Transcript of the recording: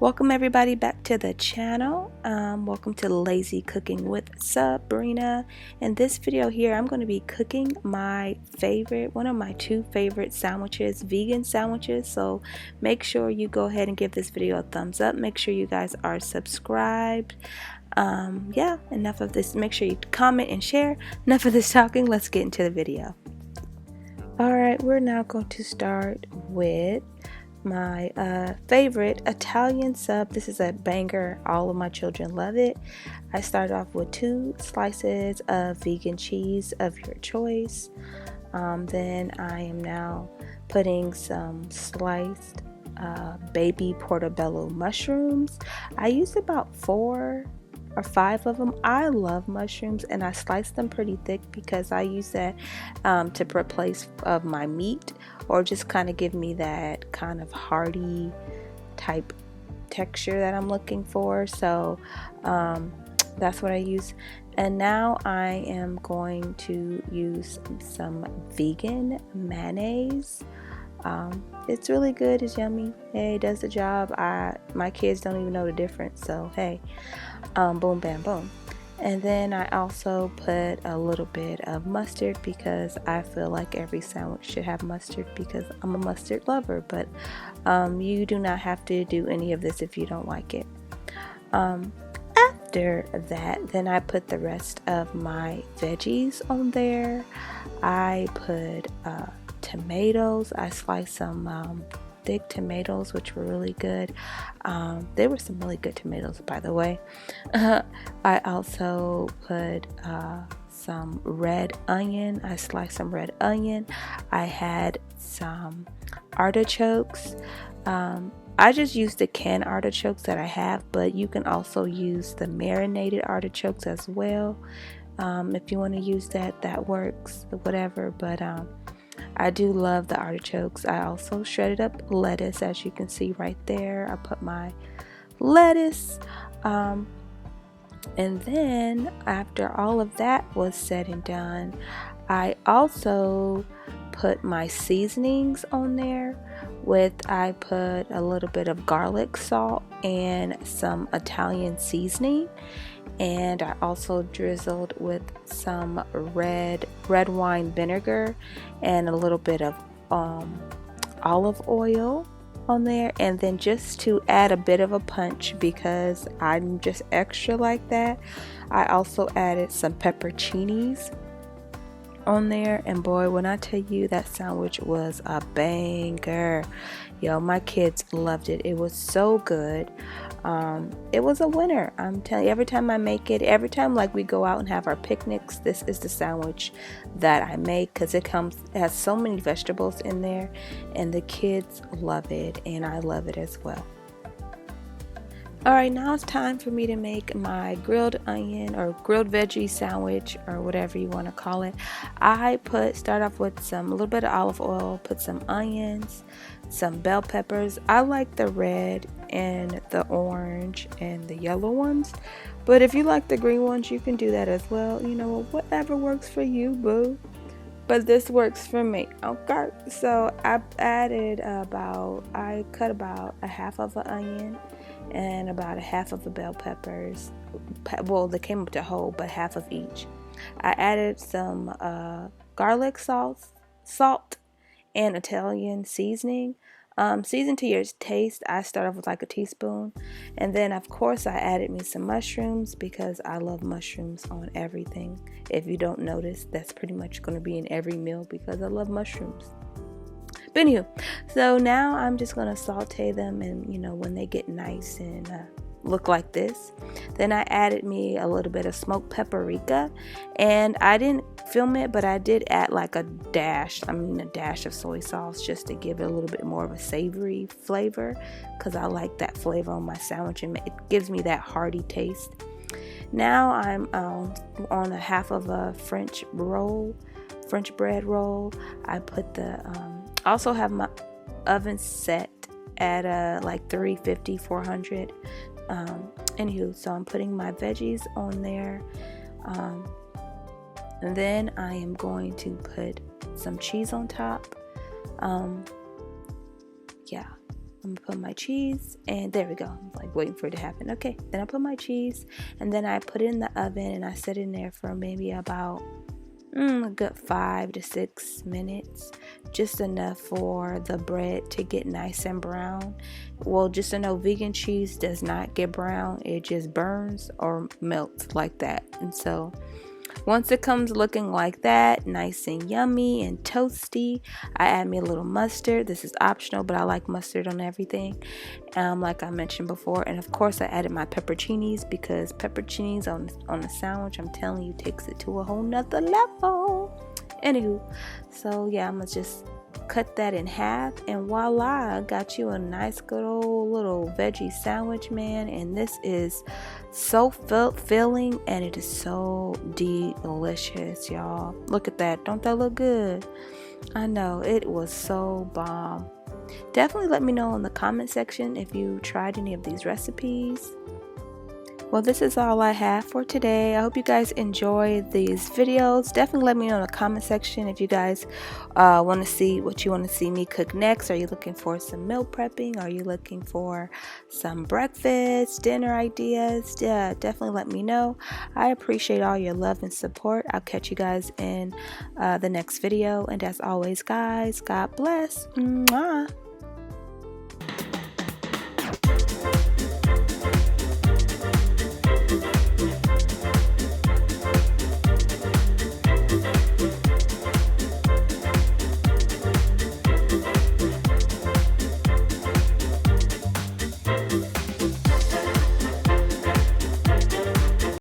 Welcome everybody back to the channel. Welcome to Lazy Cooking with Sabrina. In this video here, I'm going to be cooking my favorite, one of my two favorite sandwiches, vegan sandwiches. So make sure you go ahead and give this video a thumbs up. Make sure you guys are subscribed. Yeah, enough of this. Make sure you comment and share. Enough of this talking. Let's get into the video. Alright, we're now going to start with my favorite Italian sub. This is a banger. All of my children love it. I started off with 2 slices of vegan cheese of your choice. Then I am now putting some sliced baby portobello mushrooms. I used about 4 or 5 of them. I love mushrooms and I slice them pretty thick because I use that to replace of my meat, or just kind of give me that kind of hearty type texture that I'm looking for. So that's what I use. And now I am going to use some vegan mayonnaise. It's really good. It's yummy. Hey, it does the job. My kids don't even know the difference, so hey, boom bam boom. And then I also put a little bit of mustard because I feel like every sandwich should have mustard because I'm a mustard lover. But you do not have to do any of this if you don't like it. After that, then I put the rest of my veggies on there. I put tomatoes. I sliced some thick tomatoes, which were really good. There were some really good tomatoes, by the way. I also put some red onion. I sliced some red onion. I had some artichokes. I just used the canned artichokes that I have, but you can also use the marinated artichokes as well. If you want to use that, that works, whatever. But I do love the artichokes. I also shredded up lettuce, as you can see right there. I put my lettuce. And then after all of that was said and done, I also put my seasonings on there. I put a little bit of garlic salt and some Italian seasoning. And I also drizzled with some red wine vinegar and a little bit of olive oil on there. And then just to add a bit of a punch, because I'm just extra like that, I also added some pepperoncinis on there. And boy, when I tell you, that sandwich was a banger. Yo, my kids loved it. It was so good. It was a winner. I'm telling you, every time I make it, every time like we go out and have our picnics, this is the sandwich that I make, because it has so many vegetables in there, and the kids love it and I love it as well. Alright, now it's time for me to make my grilled onion or grilled veggie sandwich, or whatever you want to call it. I start off with a little bit of olive oil, put some onions, some bell peppers. I like the red and the orange and the yellow ones, but if you like the green ones, you can do that as well. You know, whatever works for you, boo. But this works for me. Okay, so I cut about a half of an onion and about a half of the bell peppers. Well, they came up to whole, but half of each. I added some garlic salt and Italian seasoning. Season to your taste. I start off with like a teaspoon, and then of course I added me some mushrooms because I love mushrooms on everything. If you don't notice, that's pretty much going to be in every meal because I love mushrooms. But anywho, so now I'm just going to saute them, and you know, when they get nice and look like this, then I added me a little bit of smoked paprika, and I didn't film it, but I did add like a dash of soy sauce, just to give it a little bit more of a savory flavor, because I like that flavor on my sandwich and it gives me that hearty taste. Now I'm on a half of a French bread roll. I put also have my oven set at like 350, 400. Anywho, so I'm putting my veggies on there, and then I am going to put some cheese on top. Yeah, I'm gonna put my cheese, and there we go. I'm like waiting for it to happen. Okay, then I put my cheese, and then I put it in the oven, and I set it in there for maybe about a good 5 to 6 minutes, just enough for the bread to get nice and brown. Well, just to know, vegan cheese does not get brown, it just burns or melts like that. And so once it comes looking like that, nice and yummy and toasty, I add me a little mustard. This is optional, but I like mustard on everything, like I mentioned before. And of course, I added my pepperoncinis, because pepperoncinis on a sandwich, I'm telling you, takes it to a whole nother level. Anywho, so yeah, I'm gonna just cut that in half, and voila, got you a nice good old little veggie sandwich, man. And this is so filling, and it is so delicious, y'all. Look at that. Don't that look good? I know, it was so bomb. Definitely let me know in the comment section if you tried any of these recipes. Well, this is all I have for today. I hope you guys enjoy these videos. Definitely let me know in the comment section if you guys want to see what you want to see me cook next. Are you looking for some meal prepping? Are you looking for some breakfast, dinner ideas? Yeah, definitely let me know. I appreciate all your love and support. I'll catch you guys in the next video. And as always, guys, God bless. Mwah.